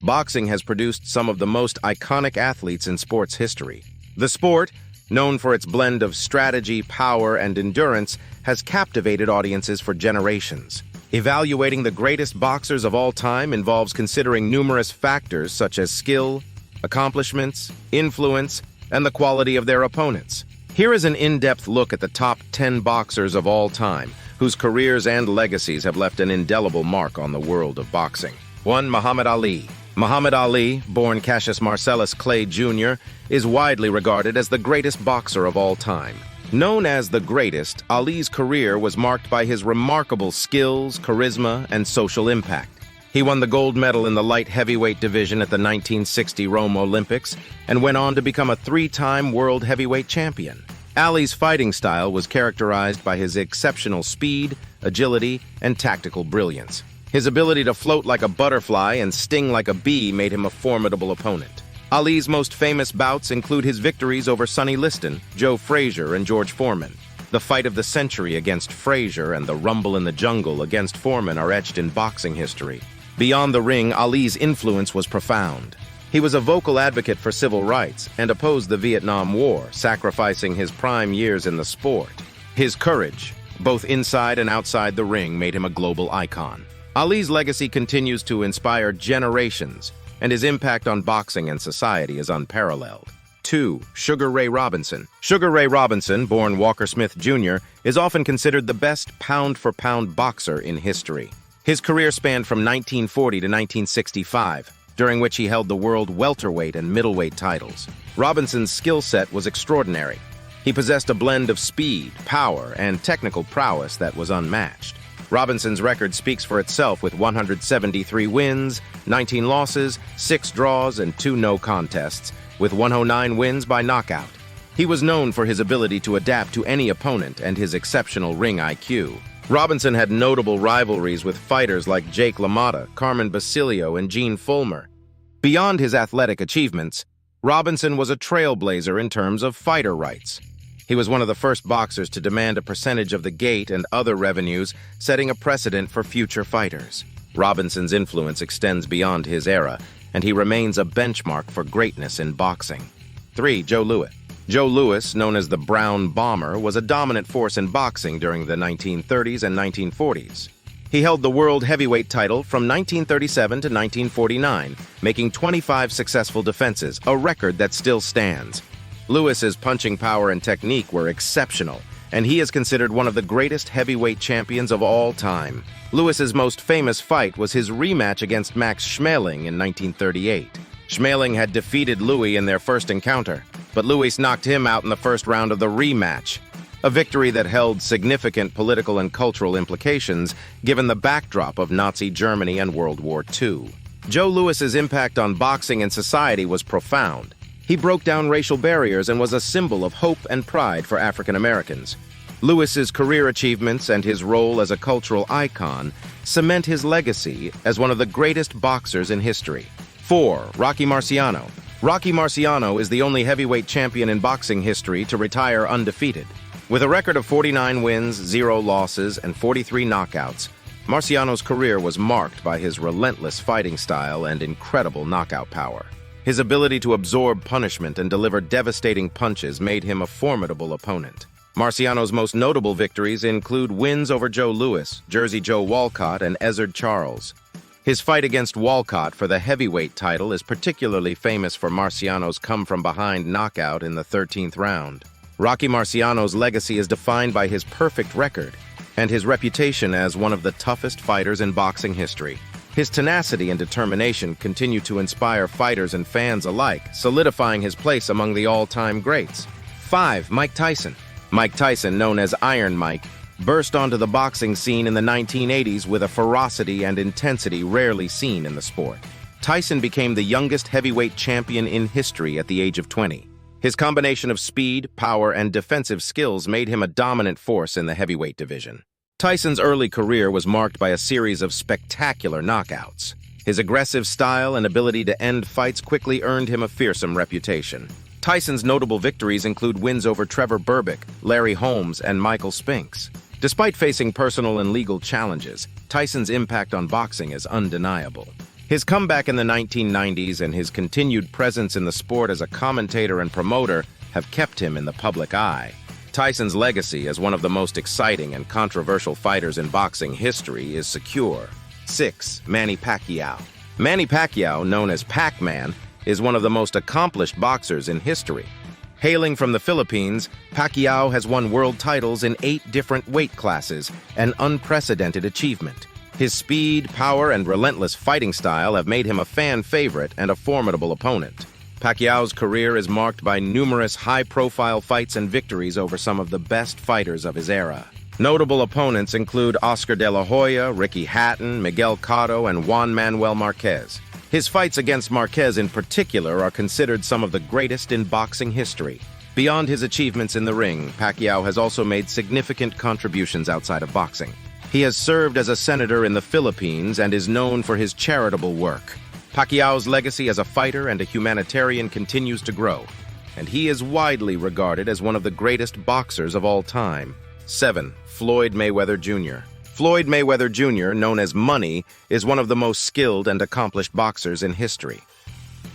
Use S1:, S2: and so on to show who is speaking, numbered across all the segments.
S1: boxing has produced some of the most iconic athletes in sports history. The sport, known for its blend of strategy, power, and endurance, has captivated audiences for generations. Evaluating the greatest boxers of all time involves considering numerous factors such as skill, accomplishments, influence, and the quality of their opponents. Here is an in-depth look at the top 10 boxers of all time, whose careers and legacies have left an indelible mark on the world of boxing. 1. Muhammad Ali. Muhammad Ali, born Cassius Marcellus Clay Jr., is widely regarded as the greatest boxer of all time. Known as the greatest, Ali's career was marked by his remarkable skills, charisma, and social impact. He won the gold medal in the light heavyweight division at the 1960 Rome Olympics and went on to become a three-time world heavyweight champion. Ali's fighting style was characterized by his exceptional speed, agility, and tactical brilliance. His ability to float like a butterfly and sting like a bee made him a formidable opponent. Ali's most famous bouts include his victories over Sonny Liston, Joe Frazier, and George Foreman. The fight of the century against Frazier and the rumble in the jungle against Foreman are etched in boxing history. Beyond the ring, Ali's influence was profound. He was a vocal advocate for civil rights and opposed the Vietnam War, sacrificing his prime years in the sport. His courage, both inside and outside the ring, made him a global icon. Ali's legacy continues to inspire generations, and his impact on boxing and society is unparalleled. 2. Sugar Ray Robinson. Sugar Ray Robinson, born Walker Smith Jr., is often considered the best pound-for-pound boxer in history. His career spanned from 1940 to 1965, during which he held the world welterweight and middleweight titles. Robinson's skill set was extraordinary. He possessed a blend of speed, power, and technical prowess that was unmatched. Robinson's record speaks for itself with 173 wins, 19 losses, 6 draws, and 2 no contests, with 109 wins by knockout. He was known for his ability to adapt to any opponent and his exceptional ring IQ. Robinson had notable rivalries with fighters like Jake LaMotta, Carmen Basilio, and Gene Fullmer. Beyond his athletic achievements, Robinson was a trailblazer in terms of fighter rights. He was one of the first boxers to demand a percentage of the gate and other revenues, setting a precedent for future fighters. Robinson's influence extends beyond his era, and he remains a benchmark for greatness in boxing. 3. Joe Louis. Joe Louis, known as the Brown Bomber, was a dominant force in boxing during the 1930s and 1940s. He held the world heavyweight title from 1937 to 1949, making 25 successful defenses, a record that still stands. Louis's punching power and technique were exceptional, and he is considered one of the greatest heavyweight champions of all time. Louis's most famous fight was his rematch against Max Schmeling in 1938. Schmeling had defeated Louis in their first encounter, but Louis knocked him out in the first round of the rematch, a victory that held significant political and cultural implications given the backdrop of Nazi Germany and World War II. Joe Louis's impact on boxing and society was profound. He broke down racial barriers and was a symbol of hope and pride for African Americans. Louis's career achievements and his role as a cultural icon cement his legacy as one of the greatest boxers in history. 4. Rocky Marciano. Rocky Marciano is the only heavyweight champion in boxing history to retire undefeated. With a record of 49 wins, 0 losses, and 43 knockouts, Marciano's career was marked by his relentless fighting style and incredible knockout power. His ability to absorb punishment and deliver devastating punches made him a formidable opponent. Marciano's most notable victories include wins over Joe Louis, Jersey Joe Walcott, and Ezzard Charles. His fight against Walcott for the heavyweight title is particularly famous for Marciano's come-from-behind knockout in the 13th round. Rocky Marciano's legacy is defined by his perfect record and his reputation as one of the toughest fighters in boxing history. His tenacity and determination continue to inspire fighters and fans alike, solidifying his place among the all-time greats. 5. Mike Tyson. Mike Tyson, known as Iron Mike, burst onto the boxing scene in the 1980s with a ferocity and intensity rarely seen in the sport. Tyson became the youngest heavyweight champion in history at the age of 20. His combination of speed, power, and defensive skills made him a dominant force in the heavyweight division. Tyson's early career was marked by a series of spectacular knockouts. His aggressive style and ability to end fights quickly earned him a fearsome reputation. Tyson's notable victories include wins over Trevor Berbick, Larry Holmes, and Michael Spinks. Despite facing personal and legal challenges, Tyson's impact on boxing is undeniable. His comeback in the 1990s and his continued presence in the sport as a commentator and promoter have kept him in the public eye. Tyson's legacy as one of the most exciting and controversial fighters in boxing history is secure. 6. Manny Pacquiao. Manny Pacquiao, known as Pac-Man, is one of the most accomplished boxers in history. Hailing from the Philippines, Pacquiao has won world titles in 8 different weight classes, an unprecedented achievement. His speed, power, and relentless fighting style have made him a fan favorite and a formidable opponent. Pacquiao's career is marked by numerous high-profile fights and victories over some of the best fighters of his era. Notable opponents include Oscar de la Hoya, Ricky Hatton, Miguel Cotto, and Juan Manuel Marquez. His fights against Marquez in particular are considered some of the greatest in boxing history. Beyond his achievements in the ring, Pacquiao has also made significant contributions outside of boxing. He has served as a senator in the Philippines and is known for his charitable work. Pacquiao's legacy as a fighter and a humanitarian continues to grow, and he is widely regarded as one of the greatest boxers of all time. 7. Floyd Mayweather Jr. Floyd Mayweather Jr., known as Money, is one of the most skilled and accomplished boxers in history.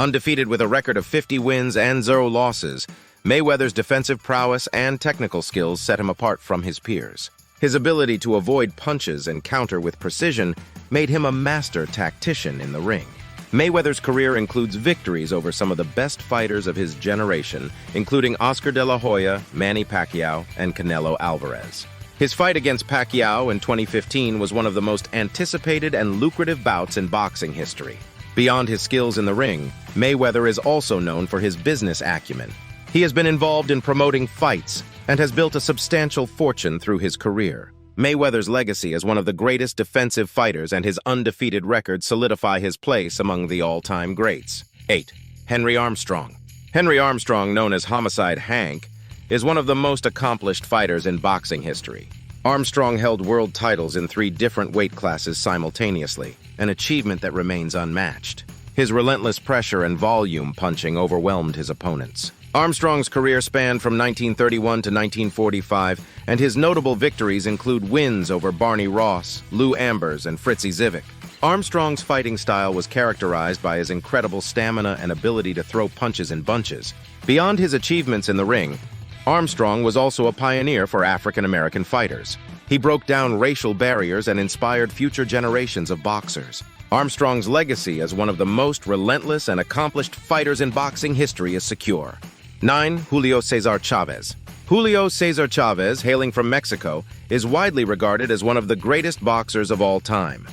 S1: Undefeated with a record of 50 wins and 0 losses, Mayweather's defensive prowess and technical skills set him apart from his peers. His ability to avoid punches and counter with precision made him a master tactician in the ring. Mayweather's career includes victories over some of the best fighters of his generation, including Oscar de la Hoya, Manny Pacquiao, and Canelo Alvarez. His fight against Pacquiao in 2015 was one of the most anticipated and lucrative bouts in boxing history. Beyond his skills in the ring, Mayweather is also known for his business acumen. He has been involved in promoting fights and has built a substantial fortune through his career. Mayweather's legacy as one of the greatest defensive fighters and his undefeated record solidify his place among the all-time greats. 8. Henry Armstrong. Henry Armstrong, known as Homicide Hank, is one of the most accomplished fighters in boxing history. Armstrong held world titles in 3 different weight classes simultaneously, an achievement that remains unmatched. His relentless pressure and volume punching overwhelmed his opponents. Armstrong's career spanned from 1931 to 1945, and his notable victories include wins over Barney Ross, Lou Ambers, and Fritzy Zivik. Armstrong's fighting style was characterized by his incredible stamina and ability to throw punches in bunches. Beyond his achievements in the ring, Armstrong was also a pioneer for African-American fighters. He broke down racial barriers and inspired future generations of boxers. Armstrong's legacy as one of the most relentless and accomplished fighters in boxing history is secure. 9. Julio Cesar Chavez. Julio Cesar Chavez, hailing from Mexico, is widely regarded as one of the greatest boxers of all time.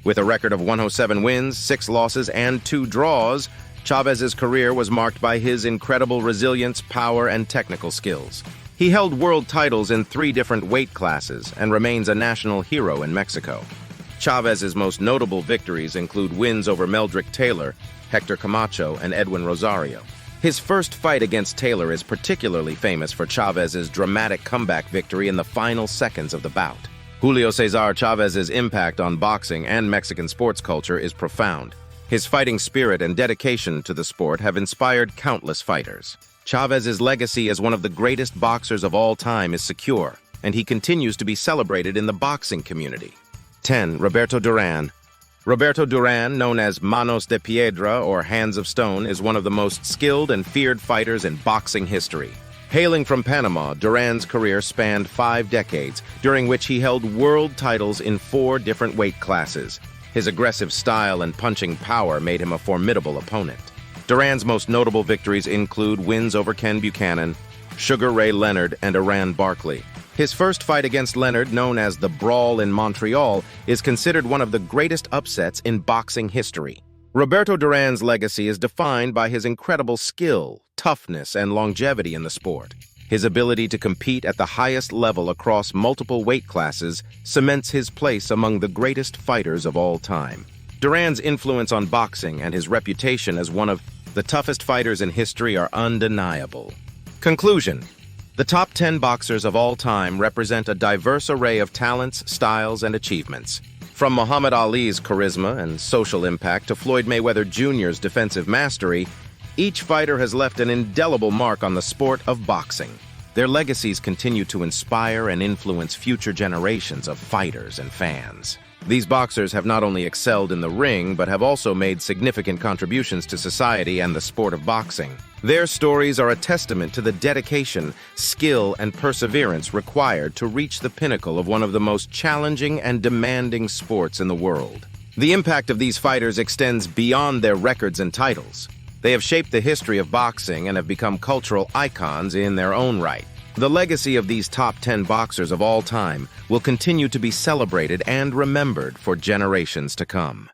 S1: With a record of 107 wins, 6 losses, and 2 draws, Chavez's career was marked by his incredible resilience, power, and technical skills. He held world titles in 3 different weight classes and remains a national hero in Mexico. Chavez's most notable victories include wins over Meldrick Taylor, Hector Camacho, and Edwin Rosario. His first fight against Taylor is particularly famous for Chavez's dramatic comeback victory in the final seconds of the bout. Julio Cesar Chavez's impact on boxing and Mexican sports culture is profound. His fighting spirit and dedication to the sport have inspired countless fighters. Chavez's legacy as one of the greatest boxers of all time is secure, and he continues to be celebrated in the boxing community. 10. Roberto Duran. Roberto Duran, known as Manos de Piedra or Hands of Stone, is one of the most skilled and feared fighters in boxing history. Hailing from Panama, Duran's career spanned 5 decades, during which he held world titles in 4 different weight classes. His aggressive style and punching power made him a formidable opponent. Duran's most notable victories include wins over Ken Buchanan, Sugar Ray Leonard, and Iran Barkley. His first fight against Leonard, known as the Brawl in Montreal, is considered one of the greatest upsets in boxing history. Roberto Duran's legacy is defined by his incredible skill, toughness, and longevity in the sport. His ability to compete at the highest level across multiple weight classes cements his place among the greatest fighters of all time. Duran's influence on boxing and his reputation as one of the toughest fighters in history are undeniable. Conclusion. The top 10 boxers of all time represent a diverse array of talents, styles, and achievements. From Muhammad Ali's charisma and social impact to Floyd Mayweather Jr.'s defensive mastery, each fighter has left an indelible mark on the sport of boxing. Their legacies continue to inspire and influence future generations of fighters and fans. These boxers have not only excelled in the ring, but have also made significant contributions to society and the sport of boxing. Their stories are a testament to the dedication, skill, and perseverance required to reach the pinnacle of one of the most challenging and demanding sports in the world. The impact of these fighters extends beyond their records and titles. They have shaped the history of boxing and have become cultural icons in their own right. The legacy of these top 10 boxers of all time will continue to be celebrated and remembered for generations to come.